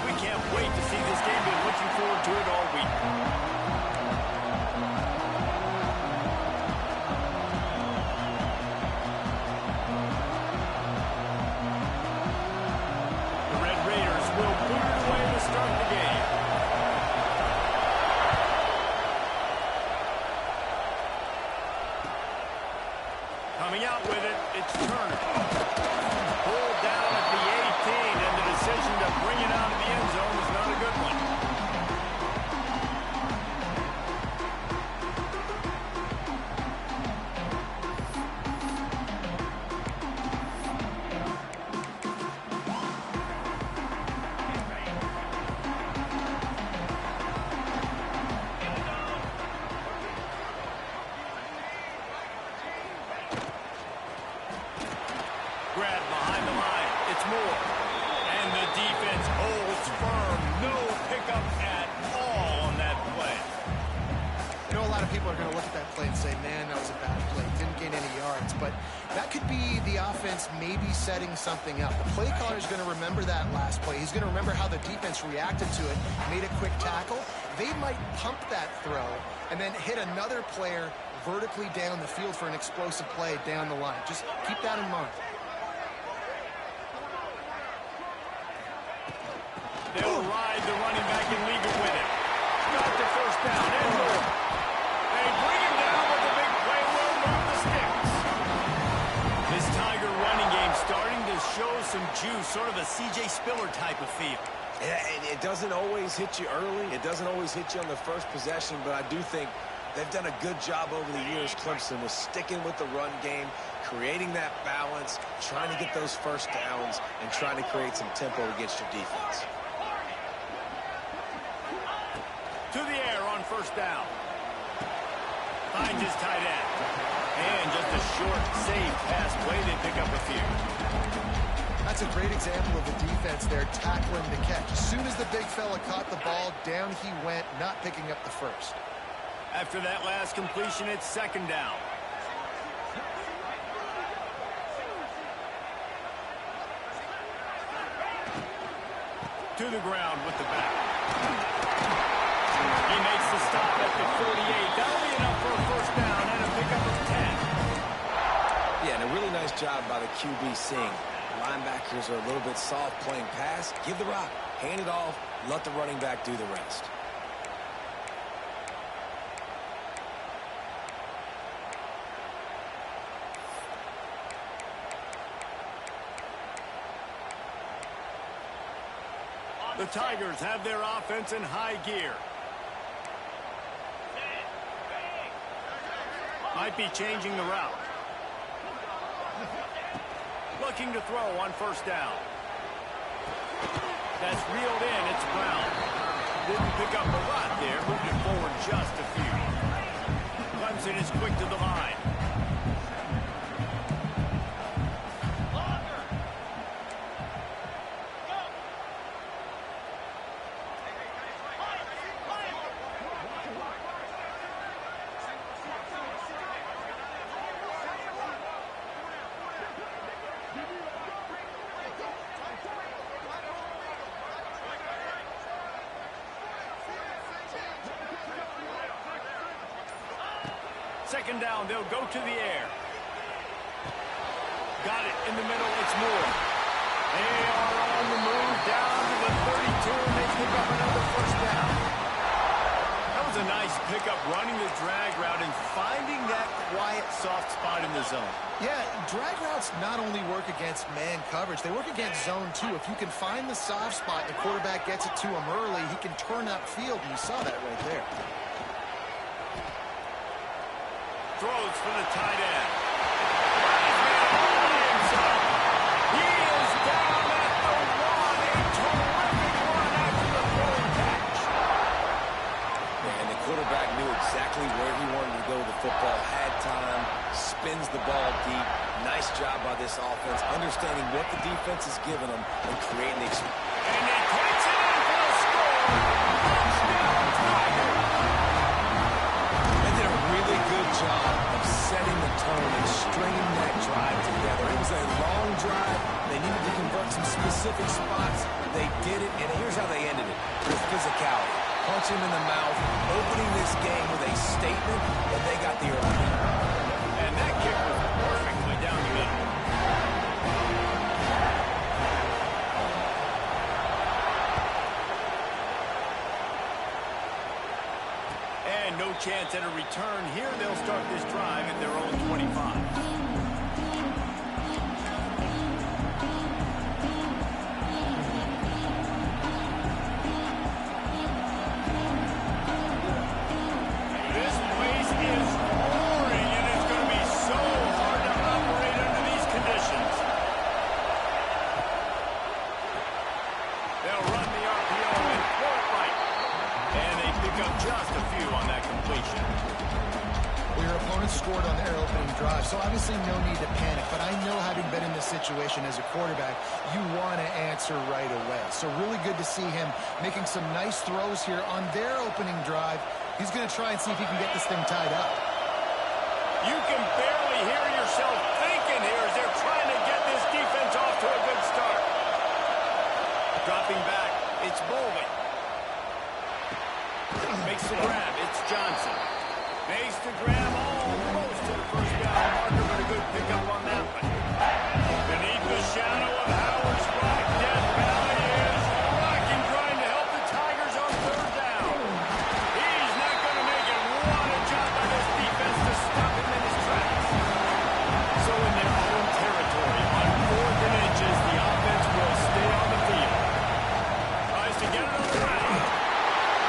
we can't wait to see this game. Been looking forward to it all week. The Red Raiders will put it away to start the game. Coming out with it, it's Turner. Pulled down at the 18, and the decision to bring it out of the end zone is not a good one. Grab behind the line. It's Moore. And the defense holds firm. No pickup at all on that play. You know, a lot of people are going to look at that play and say, man, that was a bad play. Didn't gain any yards. But that could be the offense maybe setting something up. The play caller is going to remember that last play. He's going to remember how the defense reacted to it, made a quick tackle. They might pump that throw and then hit another player vertically down the field for an explosive play down the line. Just keep that in mind. They'll ride the running back and leave it with him. Got the first down and more. They bring him down with the big play. Will move the sticks. This Tiger running game starting to show some juice, sort of a C.J. Spiller type of feel. Yeah, it doesn't always hit you early. It doesn't always hit you on the first possession, but I do think they've done a good job over the years, Clemson, with sticking with the run game, creating that balance, trying to get those first downs, and trying to create some tempo against your defense. To the air on first down. Finds his tight end. And just a short, safe pass play. They pick up a few. That's a great example of the defense there tackling the catch. As soon as the big fella caught the ball, down he went, not picking up the first. After that last completion, it's second down. To the ground with the back. He makes the stop at the 48. That'll be enough for a first down and a pickup of 10. Yeah, and a really nice job by the QB seeing. Linebackers are a little bit soft playing pass. Give the rock, hand it off, let the running back do the rest. The Tigers have their offense in high gear. Might be changing the route. Looking to throw on first down. That's reeled in. It's Brown. Didn't pick up a lot there. Moved it forward just a few. Clemson is quick to the line. Second down, they'll go to the air. Got it in the middle, it's Moore. They are on the move down to the 32, and they pick up another first down. That was a nice pickup, running the drag route and finding that quiet, soft spot in the zone. Yeah, drag routes not only work against man coverage, they work against zone too. If you can find the soft spot and the quarterback gets it to him early, he can turn upfield, and you saw that right there. Throws for the tight end. He is down at the one. A terrific run after the throwing catch. Yeah, and the quarterback knew exactly where he wanted to go with the football, had time, spins the ball deep. Nice job by this offense, understanding what the defense is giving them and creating the experience. And he takes it in for the score. Touchdown, Tiger. They did a really good job of setting the tone and stringing that drive together. It was a long drive. They needed to convert some specific spots. They did it, and here's how they ended it. With physicality. Punch him in the mouth, opening this game with a statement, and they got the early lead. And that kick was perfectly down the middle. And no chance at a return here. They'll start this drive at their own 25. Scored on their opening drive, so obviously no need to panic, but I know, having been in this situation as a quarterback, you want to answer right away. So really good to see him making some nice throws here on their opening drive. He's going to try and see if he can get this thing tied up. You can barely hear yourself thinking here as they're trying to get this defense off to a good start. Dropping back, it's Bowling. Makes the grab, it's Johnson. Makes the grab almost to the first down marker, but a good pickup on that one. Beneath the shadow of Howard's rock, Death Valley is rocking, trying to help the Tigers on third down. He's not going to make it. What a job by this defense to stop him in his tracks. So in their own territory, on 4th and inches, the offense will stay on the field. Tries to get it on the ground.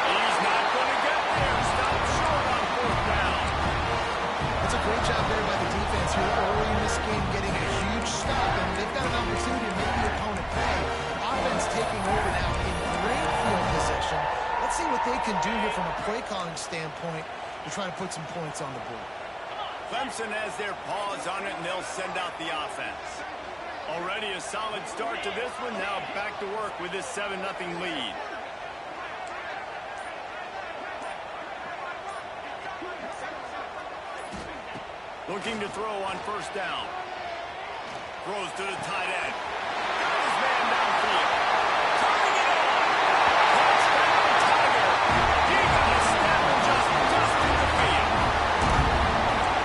He's not going to get there. Stop short on 4th down. It's a great job there by the defense here early in this game, getting a huge stop, and they've got an opportunity to make the opponent pay. Offense taking over now in great field position. Let's see what they can do here from a play calling standpoint to try to put some points on the board. Clemson has their paws on it, and they'll send out the offense. Already a solid start to this one. Now back to work with this 7-0 lead. Looking to throw on first down. Throws to the tight end. Got his man downfield. Turning it on. Touchdown, Tiger. He got a snap and just dusted the field.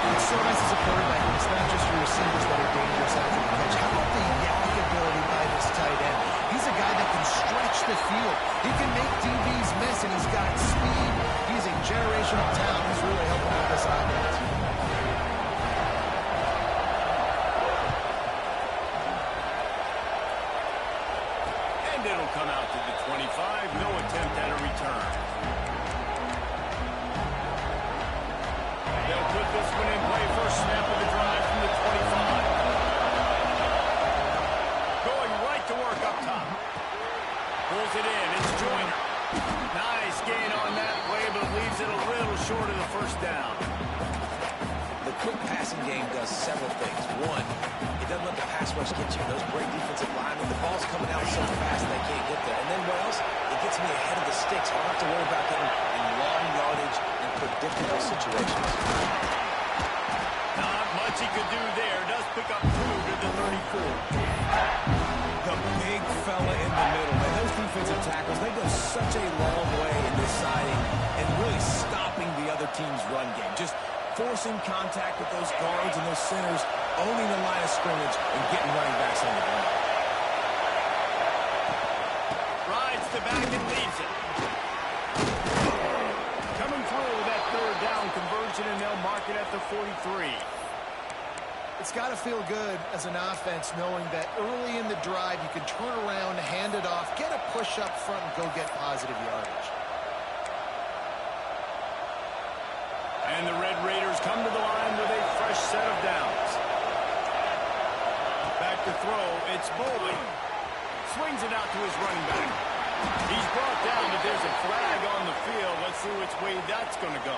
It's so nice as a quarterback. It's not just your receivers that are dangerous after the catch. How about the yak ability by this tight end? He's a guy that can stretch the field. He can make DBs miss, and he's got speed. He's a generational talent. He's really helping with this offense. It'll come out to the 25. No attempt at a return. They'll put this one in play. First snap of the drive from the 25. Going right to work up top. Pulls it in. It's Joyner. Nice gain on that play, but leaves it a little short of the first down. The quick passing game does several things. One, it doesn't let the pass rush get you. Those great defensive linemen, the ball's coming out so fast they can't get there. And then what else? It gets me ahead of the sticks. I don't have to worry about getting in long yardage and predictable situations. Not much he could do there. Does pick up 2 to the 34. The big fella in the middle. Man, those defensive tackles, they go such a long way in deciding and really stopping the other team's run game. Just forcing contact with those guards and those centers, owning the line of scrimmage, and getting running backs on the ground. Rides the back and leaves it. Coming through with that third down conversion, and they'll mark it at the 43. It's got to feel good as an offense knowing that early in the drive you can turn around, hand it off, get a push up front, and go get positive yardage. And the Red Raiders come to the line with a fresh set of downs. Back to throw, it's Bowling. Swings it out to his running back. He's brought down, but there's a flag on the field. Let's see which way that's going to go.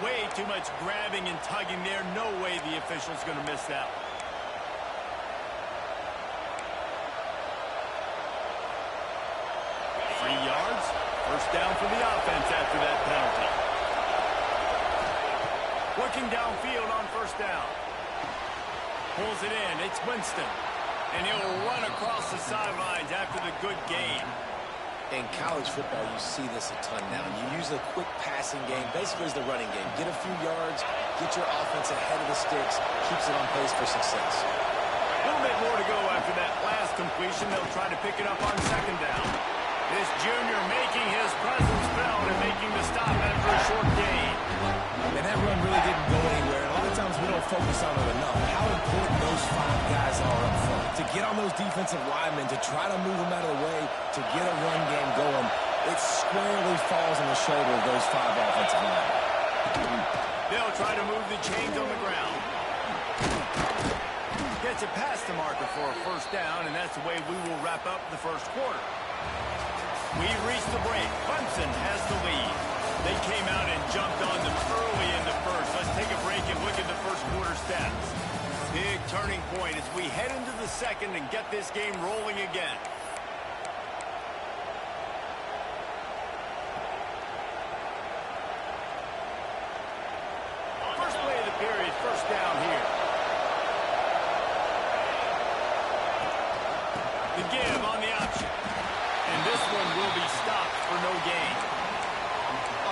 Way too much grabbing and tugging there. No way the official's going to miss that. 3 yards. First down for the offense after that penalty. Working downfield on first down. Pulls it in. It's Winston. And he'll run across the sidelines after the good gain. In college football, you see this a ton now. You use a quick passing game, basically as the running game. Get a few yards, get your offense ahead of the sticks, keeps it on pace for success. A little bit more to go after that last completion. They'll try to pick it up on second down. This junior making his presence felt and making the stop after a short gain. And that run really didn't go anywhere. A lot of times we don't focus on it enough. How important those 5 guys are up front. To get on those defensive linemen, to try to move them out of the way, to get a run game going, it squarely falls on the shoulder of those 5 offensive linemen. They'll try to move the chains on the ground. Gets it past the marker for a first down, and that's the way we will wrap up the first quarter. We've reached the break. Clemson has the lead. They came out and jumped on them early in the first. Let's take a break and look at the first quarter stats. Big turning point as we head into the second and get this game rolling again. First play of the period, first down here. The give on the option. And this one will be stopped for no gain.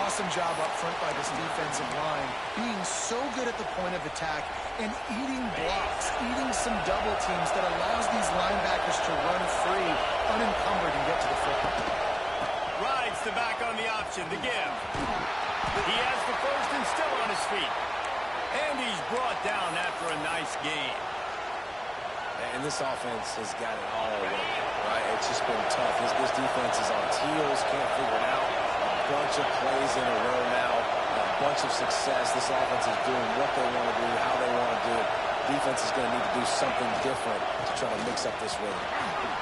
Awesome job up front by this defensive line, being so good at the point of attack and eating blocks, eating some double teams that allows these linebackers to run free, unencumbered, and get to the football. Rides the back on the option, the give. He has the first and still on his feet. And he's brought down after a nice gain. And this offense has got it all working, right? It's just been tough. This defense is on its heels, can't figure it out. A bunch of plays in a row now, a bunch of success. This offense is doing what they want to do, how they want to do it. Defense is going to need to do something different to try to mix up this rhythm.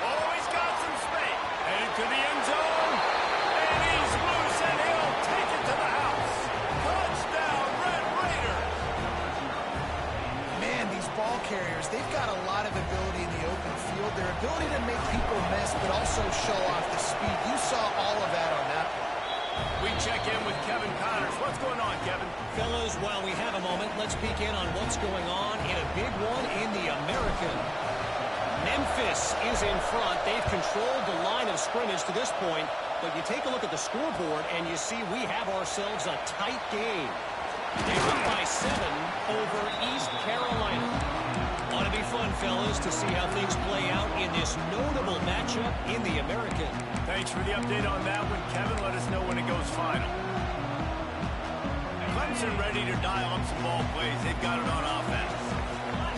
Oh, he's got some space. Headed to the end zone. And he's loose, and he'll take it to the house. Touchdown, Red Raider. Man, these ball carriers, they've got a lot of ability in the open field. Their ability to make people miss, but also show off the speed. You saw all of that on that play. We check in with Kevin Connors. What's going on, Kevin? Fellas, while we have a moment, let's peek in on what's going on in a big one in the American. Memphis is in front. They've controlled the line of scrimmage to this point, but you take a look at the scoreboard and you see we have ourselves a tight game. They win by 7 over East Carolina. Ought to be fun, fellas, to see how things play out in this notable matchup in the American. Thanks for the update on that one, Kevin. Let us know when it goes final. Clemson ready to dial up some ball plays. They've got it on offense.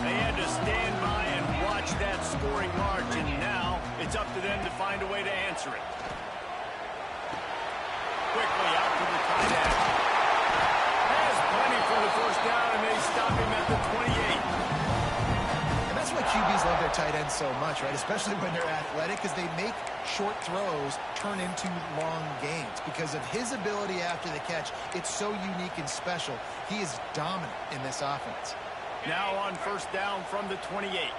They had to stand by and watch that scoring margin. Now it's up to them to find a way to answer it. Quickly out to the tight end. Has plenty for the first down, and they stop him at the 28. That's why QBs love their tight ends so much, right? Especially when they're athletic, because they make short throws turn into long gains. Because of his ability after the catch, it's so unique and special. He is dominant in this offense. Now on first down from the 28.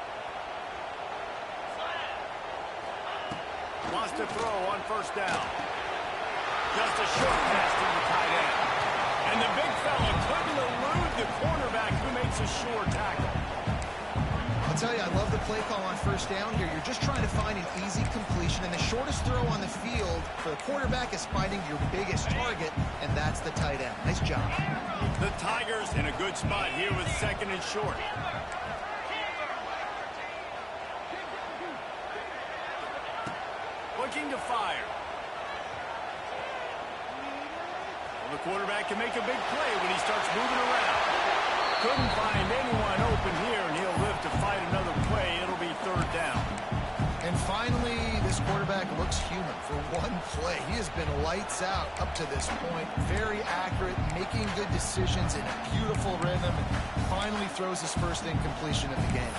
Wants to throw on first down. Just a short pass to the tight end. And the big fella couldn't elude the cornerback who makes a sure tackle. I'll tell you, I love the play call on first down here. You're just trying to find an easy completion, and the shortest throw on the field for the quarterback is finding your biggest target, and that's the tight end. Nice job. The Tigers in a good spot here with second and short. Looking to fire. Well, the quarterback can make a big play when he starts moving around. Couldn't find anyone open here, and he'll live to fight another play. It'll be third down. And finally, this quarterback looks human for one play. He has been lights out up to this point. Very accurate, making good decisions in a beautiful rhythm, and finally throws his first incompletion of the game.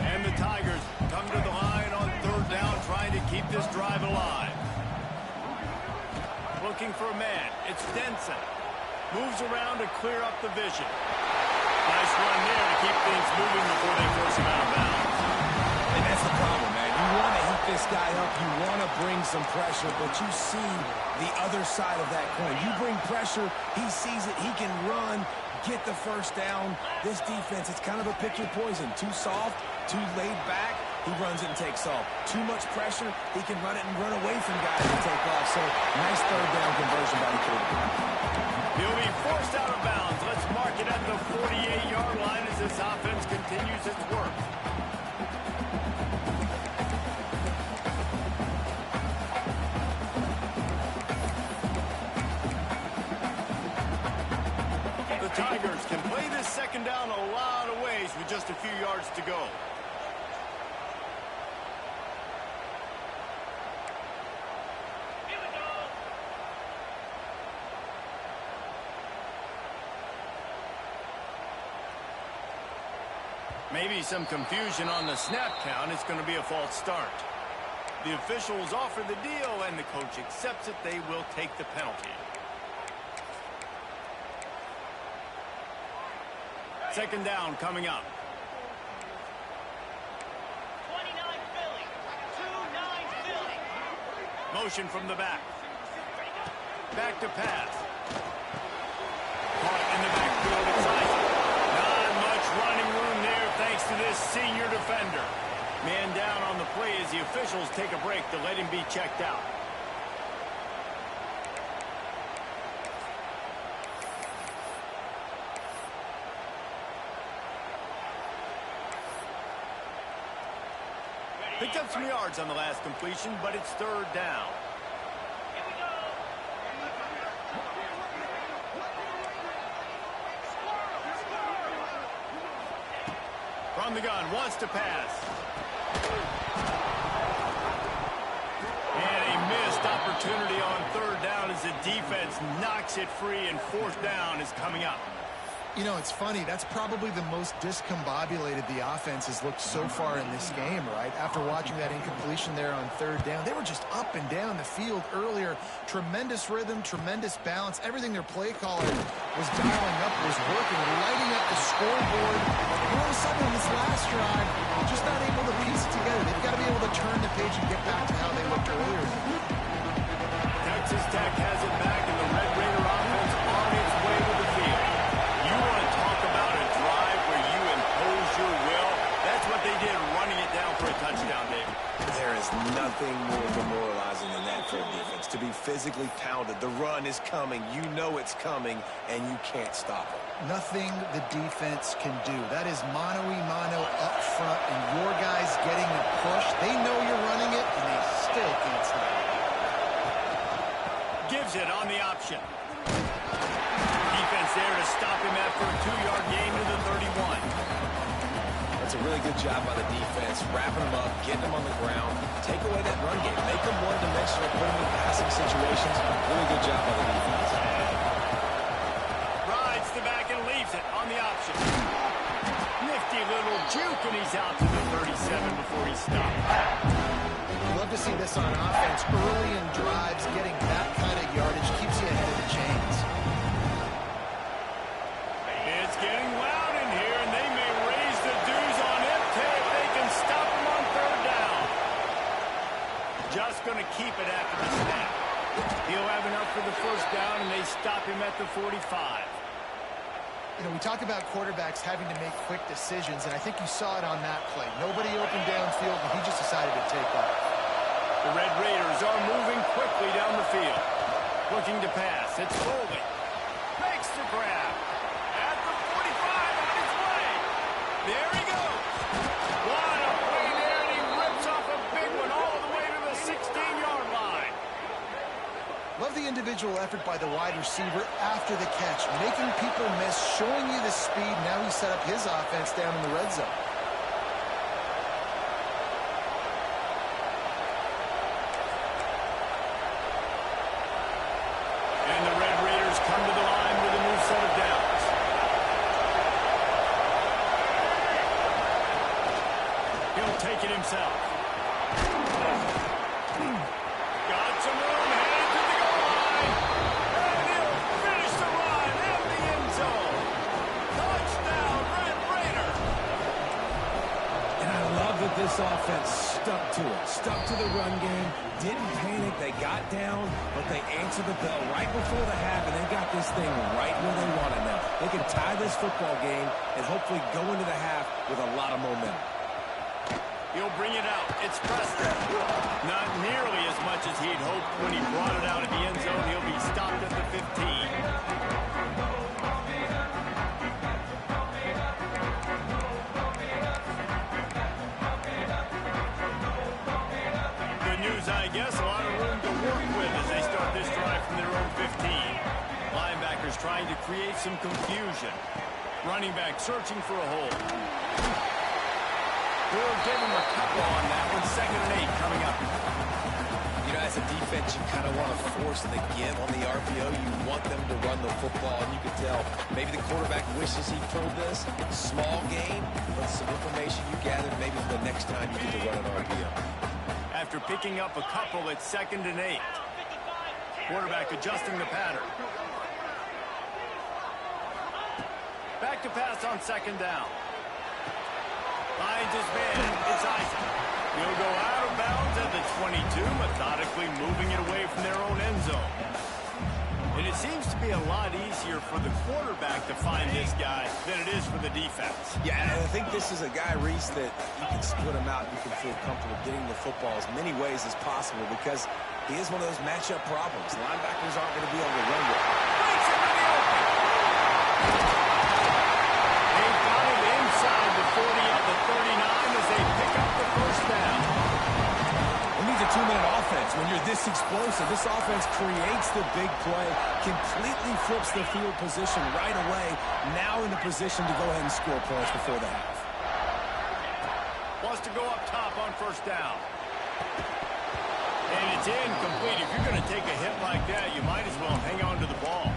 And the Tigers come to the line on third down, trying to keep this drive alive. Looking for a man. It's Denson. Moves around to clear up the vision. Nice run there to keep things moving before they force him out of bounds. And that's the problem, man. You want to heat this guy up. You want to bring some pressure, but you see the other side of that coin. You bring pressure, he sees it, he can run, get the first down. This defense, it's kind of a pick your poison. Too soft, too laid back, he runs it and takes off. Too much pressure, he can run it and run away from guys and take off. So, nice third down conversion by the quarterback. He'll be forced out of bounds. Let's mark it at the 48-yard line as this offense continues its work. The Tigers can play this second down a lot of ways with just a few yards to go. Maybe some confusion on the snap count. It's going to be a false start. The officials offer the deal, and the coach accepts it. They will take the penalty. Second down coming up. 29 Philly. 2-9 Philly. Motion from the back. Back to pass. Caught in the backfield. It's Isaac. Not much running room there thanks to this senior defender. Man down on the play as the officials take a break to let him be checked out. Picked up some yards on the last completion, but it's third down. Here we go. From the gun, wants to pass. And a missed opportunity on third down as the defense knocks it free, and fourth down is coming up. You know, it's funny. That's probably the most discombobulated the offense has looked so far in this game, right? After watching that incompletion there on third down, they were just up and down the field earlier. Tremendous rhythm, tremendous balance. Everything their play caller was dialing up was working, lighting up the scoreboard. And all of a sudden, on this last drive, just not able to piece it together. They've got to be able to turn the page and get back to how they looked earlier. Texas Tech has it back, and the Red Raider offense on its way to the field. You want to talk about a drive where you impose your will? That's what they did, running it down for a touchdown, David. There is nothing more demoralizing than that for a defense. To be physically pounded. The run is coming. You know it's coming, and you can't stop it. Nothing the defense can do. That is mano-a-mano up front, and your guys getting the push. They know you're running it, and they still can't stop it. Gives it on the option. Defense there to stop him after a 2-yard gain to the 31. That's a really good job by the defense, wrapping them up, getting them on the ground, take away that run game, make them one-dimensional, put them in passing situations. Really good job by the defense. Rides the back and leaves it on the option. Nifty little juke, and he's out to the 37 before he stopped. Love to see this on offense. Early in drives, getting that kind of yardage keeps you ahead of the chains. It's getting loud in here, and they may raise the dues on MT if they can stop him on third down. Just going to keep it after the snap. He'll have enough for the first down, and they stop him at the 45. You know, we talk about quarterbacks having to make quick decisions, and I think you saw it on that play. Nobody opened downfield, and he just decided to take off. The Red Raiders are moving quickly down the field. Looking to pass. It's Foley. Makes the grab. At the 45 on his way. There he goes. What a play there, and he rips off a big one all the way to the 16-yard line. Love the individual effort by the wide receiver after the catch, making people miss, showing you the speed. Now he set up his offense down in the red zone. And the Red Raiders come to the line with a new set of downs. He'll take it himself. Got some room, headed to the goal line. And he'll finish the run in the end zone. Touchdown, Red Raider. And I love that this offense stuck to it, stuck to the run game, didn't panic. They got down, but they answered the bell right before the half, and they got this thing right where they want it now. They can tie this football game and hopefully go into the half with a lot of momentum. He'll bring it out. It's Preston. Not nearly as much as he'd hoped when he brought it out of the end zone. He'll be stopped at the 15. I guess a lot of room to work with as they start this drive from their own 15. Linebackers trying to create some confusion. Running back searching for a hole. We'll give him a couple on that one. 2nd and 8 coming up. You know, as a defense, you kind of want to force the give on the RPO. You want them to run the football, and you can tell maybe the quarterback wishes he pulled this. Small gain, but some information you gathered maybe for the next time you get to run an RPO. After picking up a couple, it's 2nd and 8. Quarterback adjusting the pattern. Back to pass on 2nd down. Finds his man. It's Isaac. He'll go out of bounds at the 22, methodically moving it away from their own end zone. And it seems to be a lot easier for the quarterback to find this guy than it is for the defense. Yeah, and I think this is a guy, Reese, that you can split him out. You can feel comfortable getting the football as many ways as possible because he is one of those matchup problems. Linebackers aren't going to be able to run with him. Breaks him in the open. They've got it inside the 40 at the 39 as they pick up the 1st down. It needs a 2-minute offense. When you're this explosive, this offense creates the big play, completely flips the field position right away, now in the position to go ahead and score points before the half. Wants to go up top on 1st down. And it's incomplete. If you're going to take a hit like that, you might as well hang on to the ball.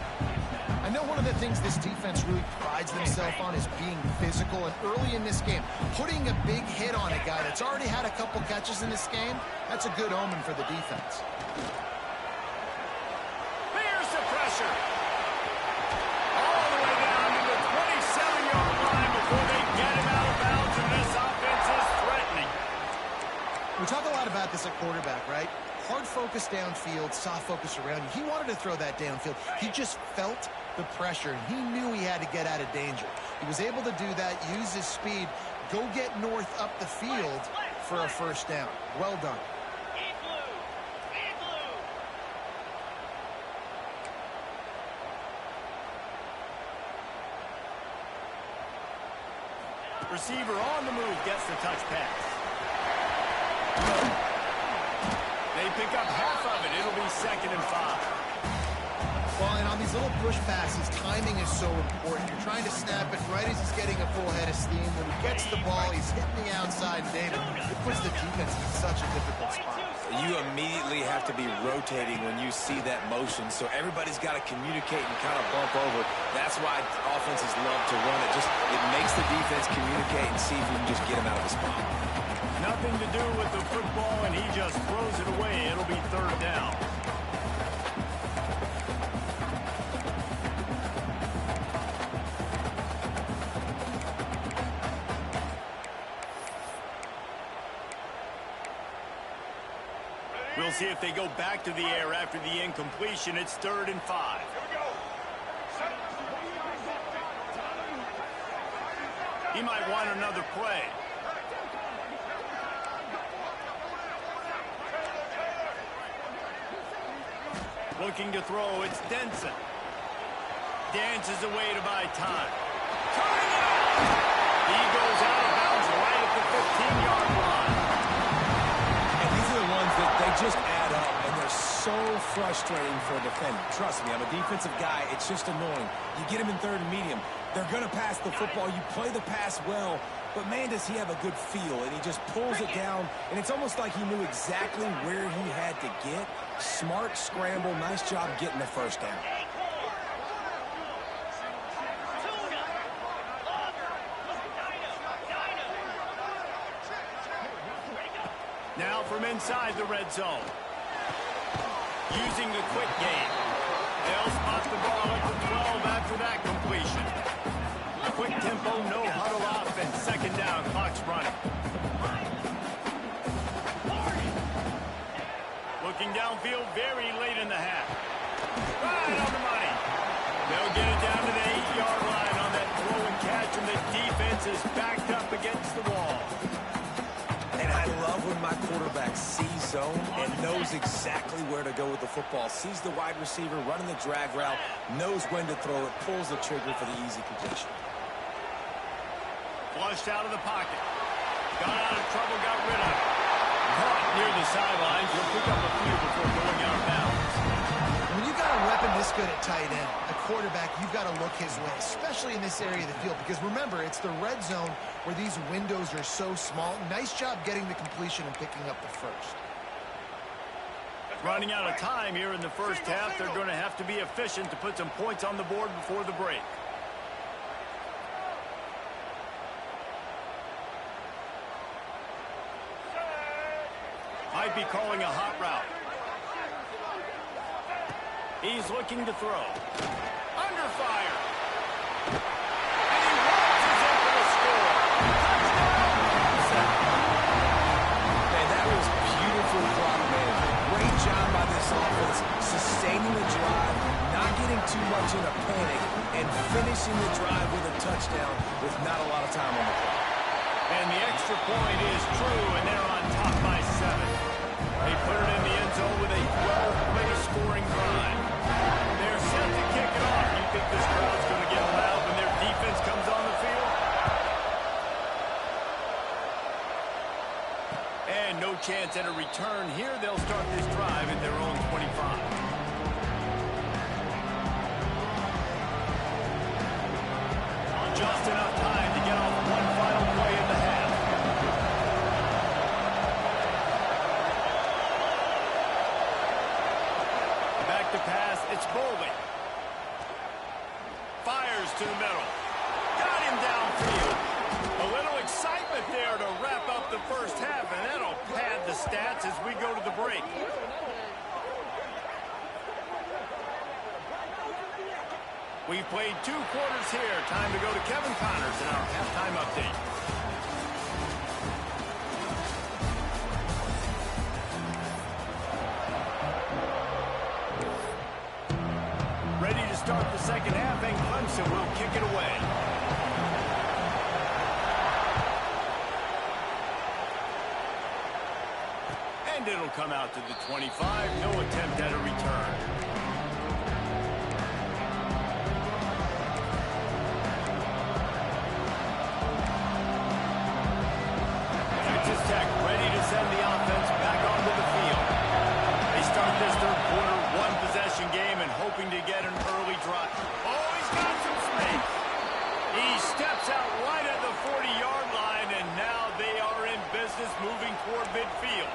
I know one of the things this defense really prides themselves on is being physical, and early in this game, putting a big hit on a guy that's already had a couple catches in this game, that's a good omen for the defense. There's the pressure. All the way down to the 27-yard line before they get him out of bounds, and this offense is threatening. We talk a lot about this at quarterback, right? Hard focus downfield, soft focus around you. He wanted to throw that downfield. He just felt the pressure, and he knew he had to get out of danger. He was able to do that, use his speed, go get north up the field for a 1st down. Well done. Receiver on the move gets the touch pass. They pick up half of it. It'll be 2nd and 5. Well, and on these little push passes, timing is so important. You're trying to snap it right as he's getting a full head of steam. When he gets the ball, he's hitting the outside. David, it puts the defense in such a difficult spot. You immediately have to be rotating when you see that motion, so everybody's got to communicate and kind of bump over. That's why offenses love to run it. It makes the defense communicate and see if you can just get him out of the spot. Nothing to do with the football, and he just throws it away. It'll be 3rd down. We'll see if they go back to the air after the incompletion. It's 3rd and 5. He might want another play. Looking to throw, it's Denson. Dances away to buy time. Turning it out! He goes out of bounds right at the 15-yard line. And these are the ones that they just add up, and they're so frustrating for a defender. Trust me, I'm a defensive guy. It's just annoying. You get him in 3rd and medium. They're going to pass the football. You play the pass well, but man, does he have a good feel, and he just pulls it down, and it's almost like he knew exactly where he had to get. Smart scramble, nice job getting the 1st down. Now from inside the red zone. Using the quick game. They'll spot the ball at the 12 after that completion. Quick tempo, no huddle offense. 2nd down, clock's running. Looking downfield very late in the half. Right on the money. They'll get it down to the 8-yard line on that throw and catch, and the defense is backed up against the wall. And I love when my quarterback sees zone and knows exactly where to go with the football. Sees the wide receiver running the drag route, knows when to throw it, pulls the trigger for the easy completion. Flushed out of the pocket. Got out of trouble, got rid of it. Caught near the sidelines. He'll pick up a few before going out of bounds. When you've got a weapon this good at tight end, a quarterback, you've got to look his way, especially in this area of the field. Because remember, it's the red zone where these windows are so small. Nice job getting the completion and picking up the first. Running out of time here in the first half. They're going to have to be efficient to put some points on the board before the break. Might be calling a hot route. He's looking to throw. Under fire. And he launches in for the score. Touchdown! Man, that was beautiful clock management. Great job by this offense, sustaining the drive, not getting too much in a panic, and finishing the drive with a touchdown with not a lot of time on the clock. And the extra point is true, and they're on top by 7. They put it in the end zone with a 12-play scoring drive. They're set to kick it off. You think this crowd's going to get loud when their defense comes on the field? And no chance at a return here. They'll start this drive at their own 25. Just enough time to get off one final play in the half. Back to pass, it's Bowling. Fires to the middle. Got him downfield. A little excitement there to wrap up the first half, and that'll pad the stats as we go to the break. We've played 2 quarters here. Time to go to Kevin Connors in our halftime update. Ready to start the second half, and Clemson will kick it away. And it'll come out to the 25. No attempt at a return. Ready to send the offense back onto the field. They start this third quarter one-possession game and hoping to get an early drive. Oh, he's got some space. He steps out right at the 40-yard line, and now they are in business moving toward midfield.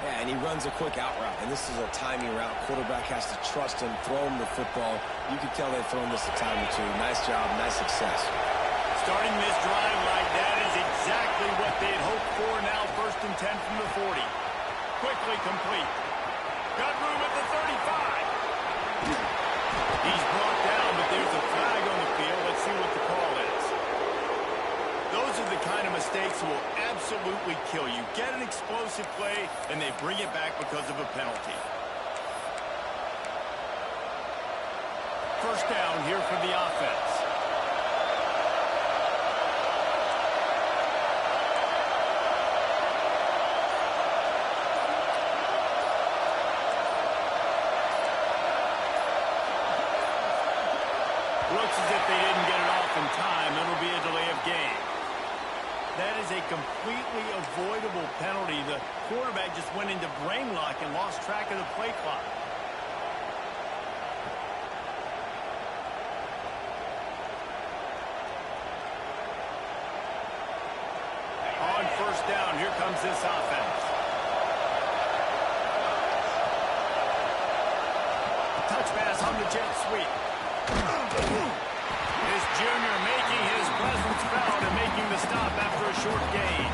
Yeah, and he runs a quick out route, and this is a timing route. Quarterback has to trust him, throw him the football. You can tell they've thrown this a time or two. Nice job, nice success. Starting this drive like that is exactly what they had hoped for. Now 1st and 10 from the 40. Quickly complete. Got room at the 35. He's brought down, but there's a flag on the field. Let's see what the call is. Those are the kind of mistakes that will absolutely kill you. Get an explosive play, and they bring it back because of a penalty. First down here for the offense. Looks as if they didn't get it off in time. It'll be a delay of game. That is a completely avoidable penalty. The quarterback just went into brain lock and lost track of the play clock. On first down, here comes this offense. Touch pass on the jet sweep. This junior making his presence felt and making the stop after a short gain.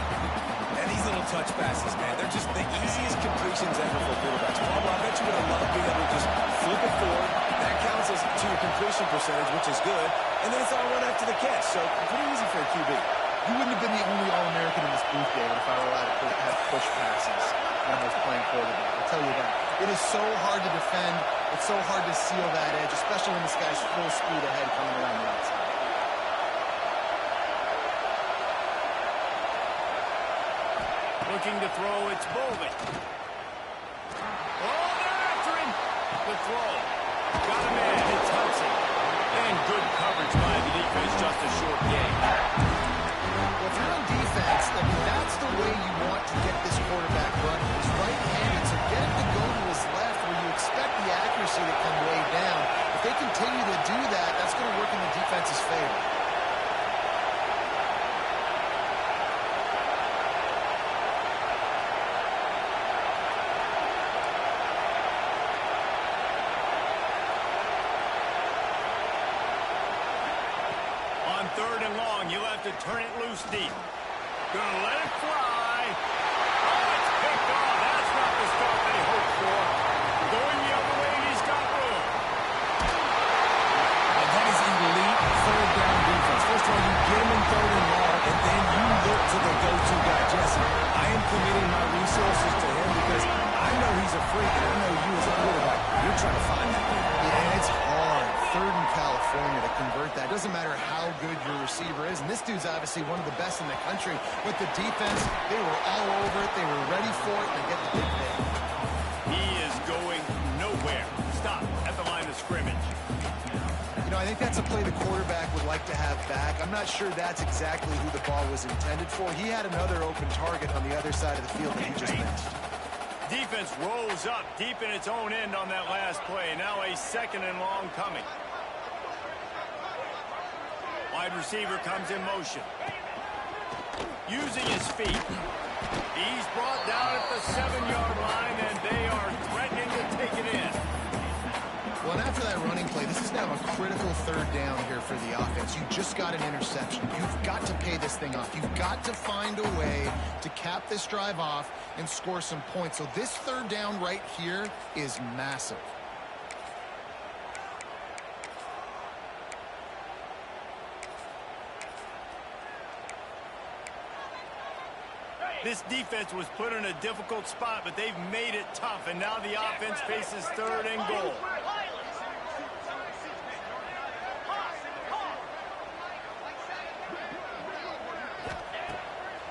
And these little touch passes, man, they're just the easiest completions ever for quarterbacks. Well, I bet you would have loved being able to just flip it forward. That counts as to your completion percentage, which is good. And then it's all run after the catch, so pretty easy for a QB. You wouldn't have been the only All-American in this booth, David, if I were allowed to have push passes. when I was playing quarterback. I'll tell you that. It is so hard to defend. It's so hard to seal that edge, especially when this guy's full speed ahead coming around the outside. Looking to throw, it's Bolden. Oh, they're after him. The throw. Got a man, it's Hudson. And good coverage by the defense, just a short gain. Well, if you're on defense, that's the way you want to get this quarterback running. He's right-handed, so get him to go to his left where you expect the accuracy to come way down. If they continue to do that, that's going to work in the defense's favor. Third and long, you'll have to turn it loose deep. Gonna let it fly. Oh, it's picked off. That's not the start they hoped for. Going the other way, and he's got room. And that is elite third down defense. First of all, you get him in third and long, and then you look to the go-to guy. Jesse, I am committing my resources to him because I know he's a freak, and I know you as a quarterback, you're trying to find that guy. Yeah, it's hard. Third in California to convert that. Doesn't matter how good your receiver is. And this dude's obviously one of the best in the country. But the defense, they were all over it. They were ready for it. And they get the big hit. He is going nowhere. Stop at the line of scrimmage. You know, I think that's a play the quarterback would like to have back. I'm not sure that's exactly who the ball was intended for. He had another open target on the other side of the field that he just missed. Defense rolls up deep in its own end on that last play. Now a second and long coming. Wide receiver comes in motion. Using his feet. He's brought down at the 7-yard line, and they are threatening to take it in. Well, and after that running play, this is now a critical third down here for the offense. You just got an interception. You've got to pay this thing off. You've got to find a way to cap this drive off and score some points. So this third down right here is massive. This defense was put in a difficult spot, but they've made it tough, and now the offense faces third and goal.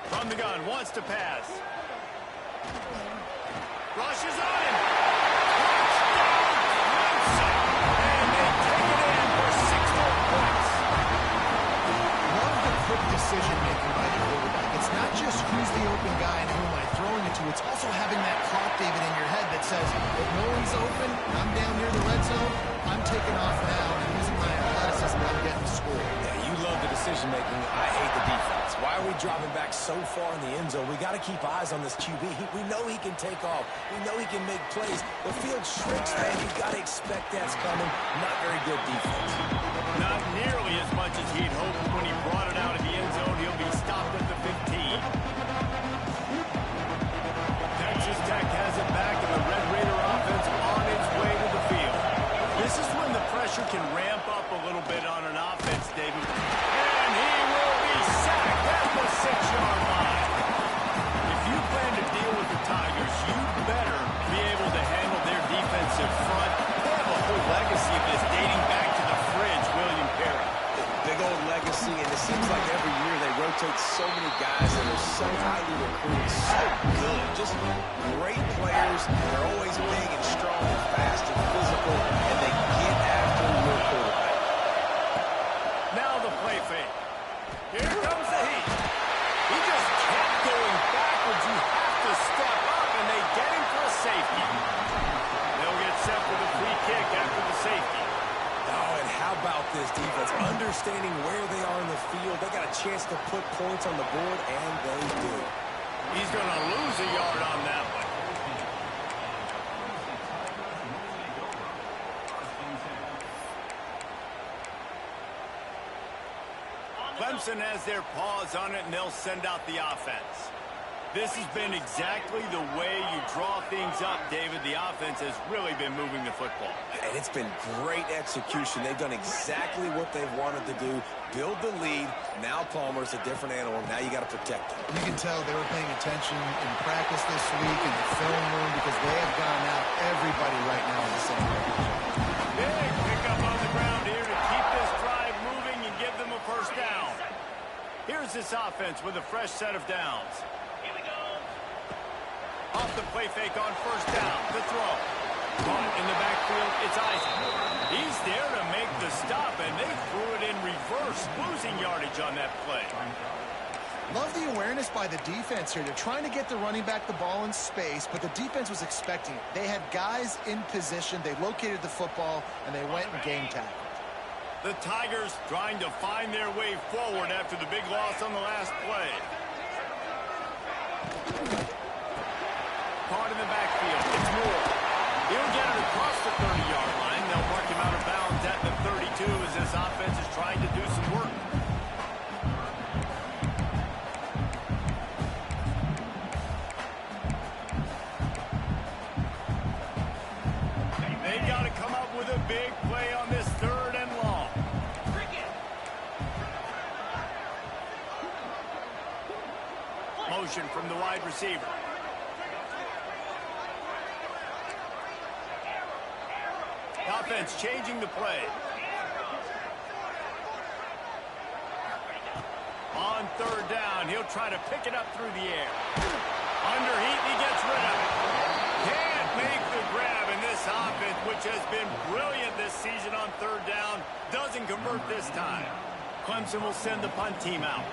From the gun, wants to pass. Rushes on him. Touchdown, Clemson. And they take it in for 6 more points. Love the quick decision-making by the quarterback. It's not just who's the open guy and who am I throwing it to. It's also having that clock, David, in your head that says, if no one's open, I'm down near the red zone, I'm taking off now and using my athleticism and I'm getting the score. Yeah, you love the decision-making. I hate the defense. Why are we dropping back so far in the end zone? We got to keep eyes on this QB. We know he can take off. We know he can make plays. The field shrinks, man. You got to expect that's coming. Not very good defense. Not nearly as much as he'd hoped when he brought it out of the end zone. He'll be stopped at the 15. Texas Tech has it back, and the Red Raider offense on its way to the field. This is when the pressure can ramp up a little bit on an offense, David. And he will be sacked at the 6-yard line. If you plan to deal with the Tigers, you better be able to handle their defensive front. They have a whole legacy of this dating back to the fridge, William Perry. Big old legacy, and it seems like every year they rotate so many guys that are so highly recruited, so good. Just great players. They're always big and strong and fast and physical, and they get after your quarterback. Now the play fake. Here comes the heat. He just kept going backwards. You have to step up, and they get him for a safety. They'll get set for the free kick after the safety. Oh, and how about this defense? Understanding where they are in the field. They got a chance to put points on the board, and they do. He's going to lose a yard on that one. Clemson has their paws on it, and they'll send out the offense. This has been exactly the way you draw things up, David. The offense has really been moving the football. And it's been great execution. They've done exactly what they've wanted to do. Build the lead. Now Palmer's a different animal. Now you got to protect him. You can tell they were paying attention in practice this week in the film room because they have gotten out everybody right now in the same way. Big pickup on the ground here to keep this drive moving and give them a first down. Here's this offense with a fresh set of downs. Off the play fake on first down. The throw. Caught in the backfield. It's Isaac. He's there to make the stop, and they threw it in reverse, losing yardage on that play. Love the awareness by the defense here. They're trying to get the running back the ball in space, but the defense was expecting it. They had guys in position. They located the football, and they went and game tackled. The Tigers trying to find their way forward after the big loss on the last play. Caught in the backfield. It's Moore. He'll get it across the 30-yard line. They'll mark him out of bounds at the 32 as this offense is trying to do some work. They've got to come up with a big play on this third and long. Motion from the wide receiver. Offense changing the play. On third down, he'll try to pick it up through the air. Under heat, he gets rid of it. Can't make the grab, and this offense, which has been brilliant this season on third down, doesn't convert this time. Clemson will send the punt team out.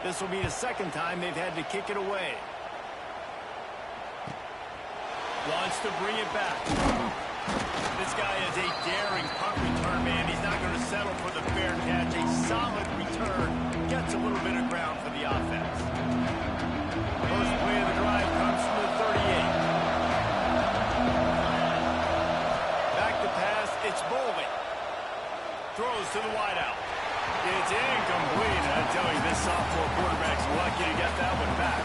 This will be the second time they've had to kick it away. Wants to bring it back. This guy is a daring punt return man. He's not going to settle for the fair catch. A solid return. Gets a little bit of ground for the offense. First play of the drive comes from the 38. Back to pass. It's Bowling. Throws to the wideout. It's incomplete. I tell you, this sophomore quarterback's lucky to get that one back.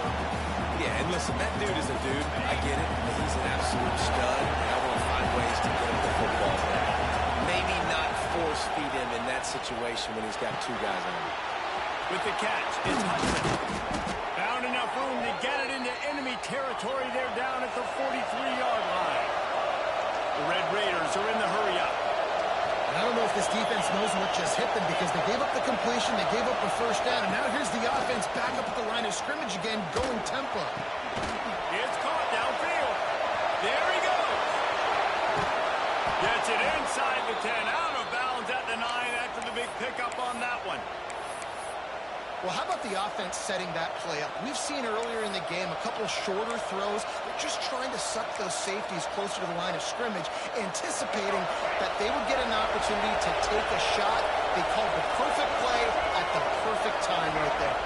Yeah, and listen, that dude is a dude. I get it. He's an absolute stud. And I want to find ways to get him the football. Maybe not force feed him in that situation when he's got two guys on him. With the catch, it's Hudson. Found enough room to get it into enemy territory. They're down at the 43-yard line. The Red Raiders are in the hurry-up. I don't know if this defense knows what just hit them because they gave up the completion, they gave up a first down, and now here's the offense back up at the line of scrimmage again, going tempo. It's caught downfield. There he goes. Gets it inside the 10, out of bounds at the 9 after the big pickup on that one. Well, how about the offense setting that play up? We've seen earlier in the game a couple shorter throws. They're just trying to suck those safeties closer to the line of scrimmage, anticipating that they would get an opportunity to take a shot. They called the perfect play at the perfect time right there.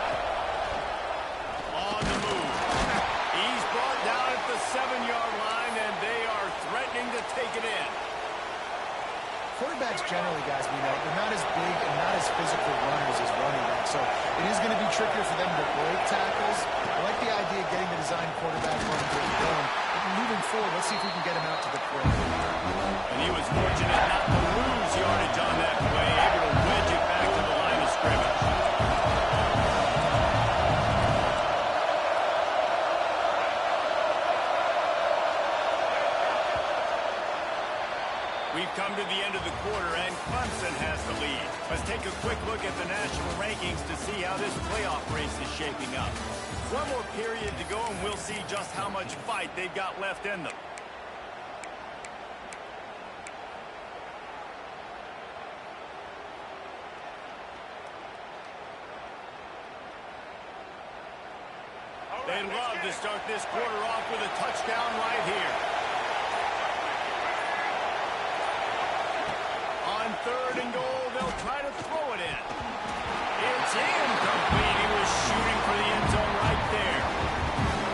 On the move. He's brought down at the 7-yard line, and they are threatening to take it in. Quarterbacks generally, guys, we know, they're not as big and not as physical runners as running backs, so it is going to be trickier for them to break tackles. I like the idea of getting the design quarterback run game going. But moving forward, let's see if we can get him out to the play. And he was fortunate not to lose yardage on that play, able to wedge it back to the line of scrimmage. We've come to the end of the quarter, and Clemson has the lead. Let's take a quick look at the national rankings to see how this playoff race is shaping up. One more period to go, and we'll see just how much fight they've got left in them. They'd love to start this quarter off with a touchdown right here. On third and goal, they'll try to throw it in. It's incomplete. He was shooting for the end zone right there.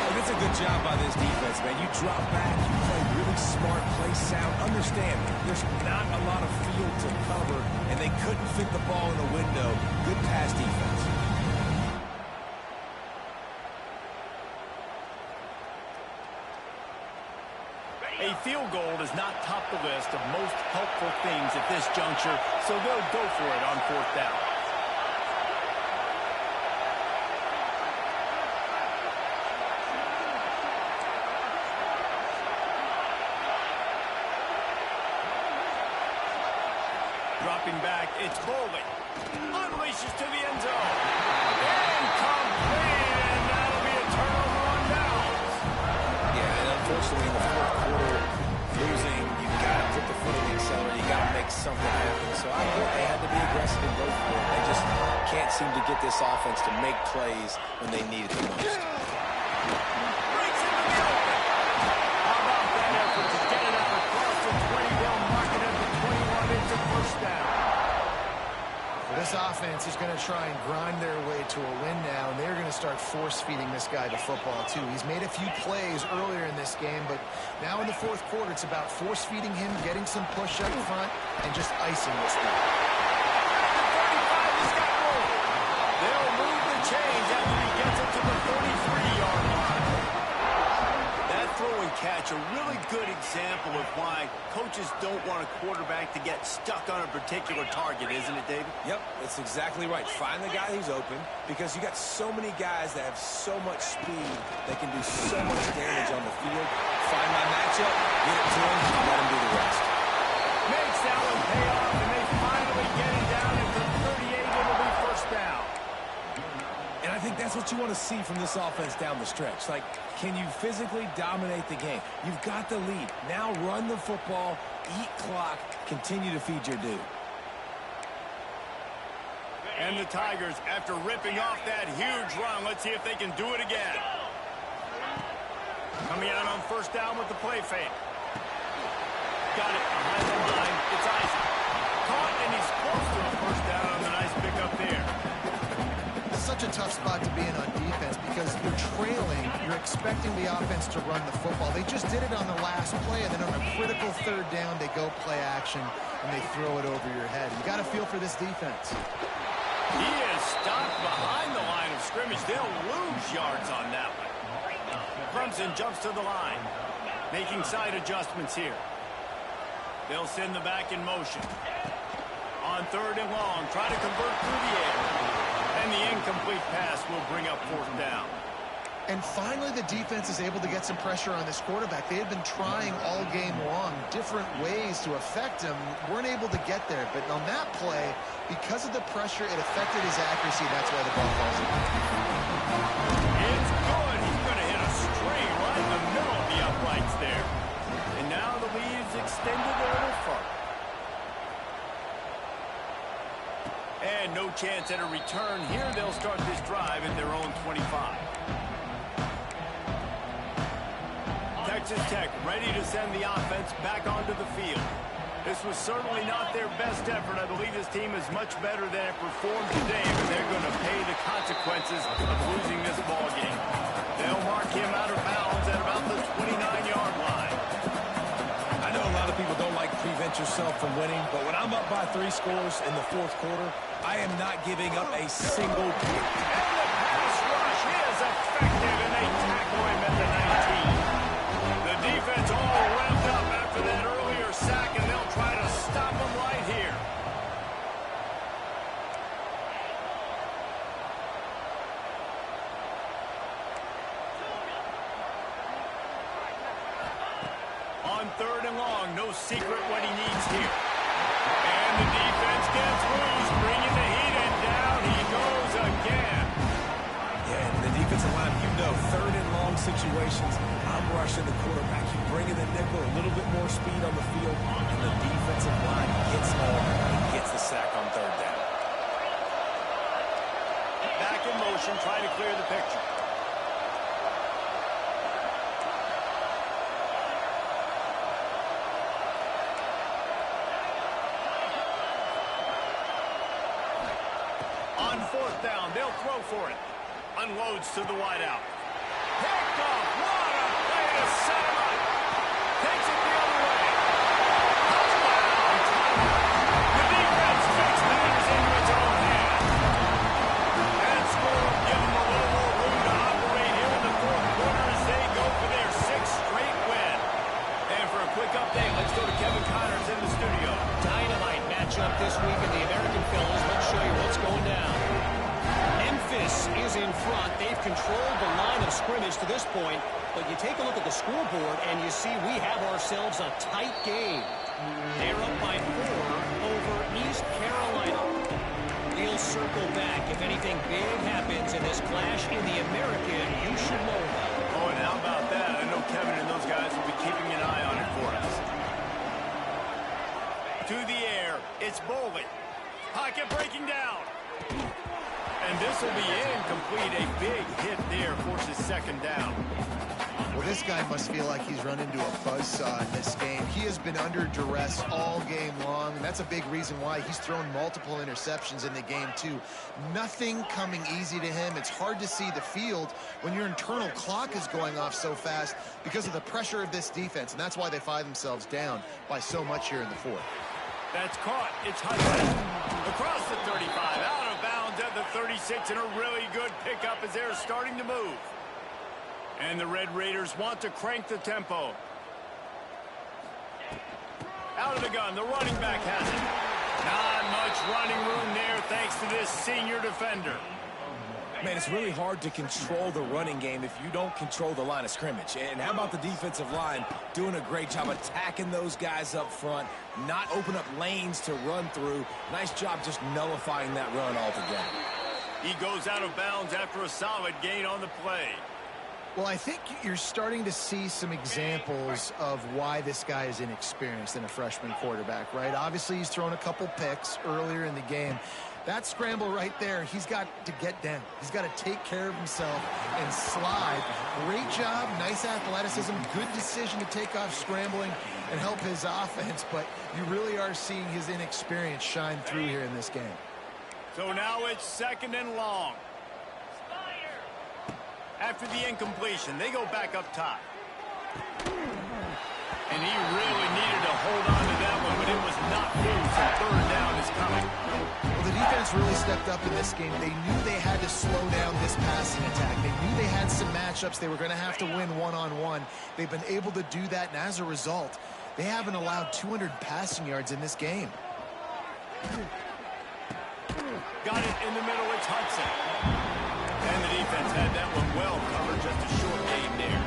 And it's a good job by this defense, man. You drop back, you play really smart, play sound. Understand, there's not a lot of field to cover, and they couldn't fit the ball in the window. Good pass defense. field goal does not top the list of most helpful things at this juncture, so they'll go for it on 4th down. Dropping back, it's Foley. Unleashes to the end zone. Incomplete, and that'll be a turnover on downs. Yeah, and unfortunately in the 4th quarter, losing, you've got to put the foot on the accelerator. You've got to make something happen. So I thought they had to be aggressive and go for it. They just can't seem to get this offense to make plays when they need it the most. Breaks into the open. How about that effort to get it out across the 20? They'll mark it at the 21. It's a 1st down. This offense is going to try and grind their way to a win now, and they're going to start force-feeding this guy the football, too. He's made a few plays earlier in this game, but now in the 4th quarter, it's about force-feeding him, getting some push up front, and just icing this guy. They'll move the chains after he gets it to the 33-yard line. That throw and catch, a really good example of why coaches don't want a quarterback to get stuck on a particular target, isn't it, David? Yep, that's exactly right. Find the guy who's open, because you got so many guys that have so much speed that can do so much damage on the field. Find my matchup, get it to him, and let him do the rest. Makes that one pay off, and they finally get it down at the 38. It'll be 1st down. And I think that's what you want to see from this offense down the stretch. Like, can you physically dominate the game? You've got the lead. Now run the football, eat clock, continue to feed your dude. And the Tigers, after ripping off that huge run, let's see if they can do it again. Coming out on 1st down with the play fake. Got it behind the line. It's Isaac. Caught, and he's close to a 1st down on the nice pickup there. Such a tough spot to be in on defense because you're trailing, you're expecting the offense to run the football. They just did it on the last play, and then on a critical 3rd down, they go play action, and they throw it over your head. You got to feel for this defense. He is stopped behind the line of scrimmage. They'll lose yards on that one. Clemson jumps to the line, making side adjustments here. They'll send the back in motion. On 3rd and long, try to convert through the air. And the incomplete pass will bring up 4th down. And finally, the defense is able to get some pressure on this quarterback. They had been trying all game long different ways to affect him. Weren't able to get there. But on that play, because of the pressure, it affected his accuracy. That's why the ball falls in. It's good. He's going to hit a string right in the middle of the uprights there. And now the lead is extended a little further. And no chance at a return here. They'll start this drive at their own 25. Texas Tech ready to send the offense back onto the field. This was certainly not their best effort. I believe this team is much better than it performed today, but they're going to pay the consequences of losing this ball game. They'll mark him out of bounds at about the 29-yard line. I know a lot of people don't like prevent yourself from winning, but when I'm up by 3 scores in the 4th quarter, I am not giving up a single point. And the pass rush is effective, and they tackle him at the 19. The defense all revved up after that earlier sack, and they'll try to stop him right here. On 3rd and long, no secret what he needs here. And the defense gets loose, bringing the heat, and down he goes again. Yeah, and the defensive line, you know, 3rd and long situations, I'm rushing the quarterback. You bring in the nickel, a little bit more speed on the field, and the defensive line gets home and gets the sack on 3rd down. Back in motion, trying to clear the picture. On 4th down, they'll throw for it. Unloads to the wideout. Picked off. What a play to set him up. Takes it the other way. Touchdown. The defense takes matters into its own hands. And score will give them a little more room to operate here in the 4th quarter as they go for their 6th straight win. And for a update. Let's go to Kevin Connors in the studio. Dynamite matchup this week in the American Fellas. Let's show you what's going down. Memphis is in front. They've controlled the line of scrimmage to this point, but you take a look at the scoreboard and you see we have ourselves a tight game. They're up by 4 over East Carolina. We'll circle back. If anything big happens in this clash in the American, you should know about it. Oh, and how about that? I know Kevin and those guys will be keeping an eye on it for us. To the air. It's Bowling. Pocket breaking down. And this will be incomplete. A big hit there forces second down. Well, this guy must feel like he's run into a buzzsaw in this game. He has been under duress all game long, and that's a big reason why he's thrown multiple interceptions in the game, too. Nothing coming easy to him. It's hard to see the field when your internal clock is going off so fast because of the pressure of this defense, and that's why they find themselves down by so much here in the fourth. That's caught. It's Hudson. Across the 35, out of bounds at the 36, and a really good pickup as they're starting to move. And the Red Raiders want to crank the tempo. Out of the gun, the running back has it. Not much running room there thanks to this senior defender. Man, it's really hard to control the running game if you don't control the line of scrimmage. And how about the defensive line doing a great job attacking those guys up front, not open up lanes to run through. Nice job just nullifying that run altogether. He goes out of bounds after a solid gain on the play. Well, I think you're starting to see some examples of why this guy is inexperienced in a freshman quarterback, right? Obviously, he's thrown a couple picks earlier in the game. That scramble right there, he's got to get down. He's got to take care of himself and slide. Great job, nice athleticism, good decision to take off scrambling and help his offense, but you really are seeing his inexperience shine through here in this game. So now it's second and long. After the incompletion, they go back up top. And he really needed to hold on to that one, but it was not through, so third down is coming. Well, the defense really stepped up in this game. They knew they had to slow down this passing attack. They knew they had some matchups they were going to have to win one-on-one. They've been able to do that, and as a result, they haven't allowed 200 passing yards in this game. Got it in the middle, it's Hudson. And the defense had that one well covered, just a short game there.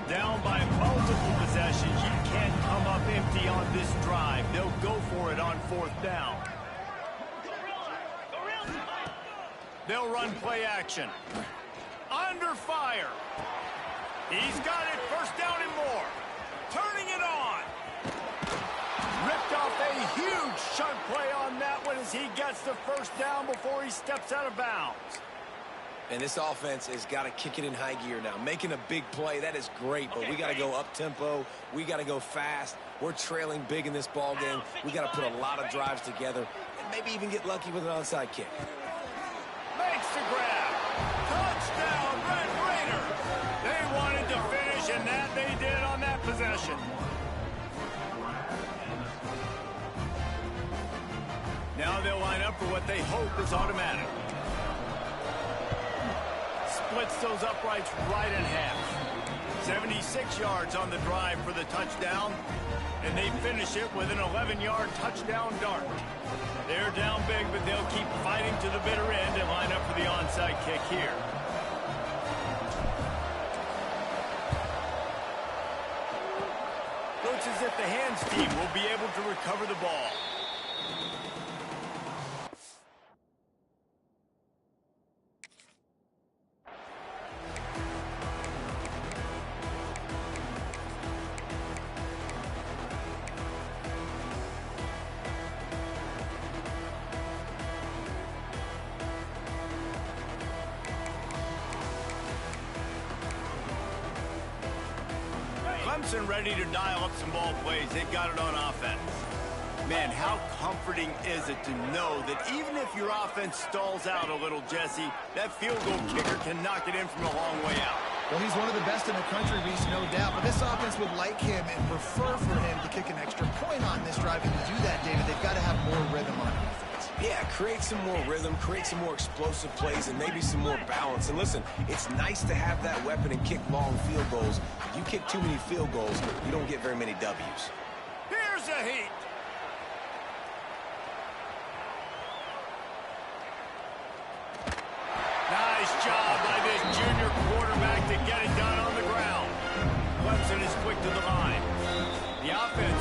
Down by multiple possessions, you can't come up empty on this drive. They'll go for it on fourth down. They'll run play action. Under fire. He's got it, first down and more. Turning it on. Ripped off a huge chunk play on that one as he gets the first down before he steps out of bounds. And this offense has got to kick it in high gear now. Making a big play, that is great, but we got to go up-tempo. We got to go fast. We're trailing big in this ball game. We got to put a lot of drives together and maybe even get lucky with an onside kick. Makes the grab. Touchdown, Red Raider. They wanted to finish, and that they did on that possession. Now they'll line up for what they hope is automatic. Splits those uprights right in half. 76 yards on the drive for the touchdown, and they finish it with an 11-yard touchdown dart. They're down big, but they'll keep fighting to the bitter end and line up for the onside kick here. Looks as if the hands team will be able to recover the ball. Clemson ready to dial up some ball plays. They've got it on offense. Man, how comforting is it to know that even if your offense stalls out a little, Jesse, that field goal kicker can knock it in from a long way out. Well, he's one of the best in the country, Reese, no doubt. But this offense would like him and prefer for him to kick an extra point on this drive. And to do that, David, they've got to have more rhythm on defense. Yeah, create some more rhythm, create some more explosive plays, and maybe some more balance. And listen, it's nice to have that weapon and kick long field goals. If you kick too many field goals, you don't get very many W's. Here's a heat. Nice job by this junior quarterback to get it done on the ground. Clemson is quick to the line. The offense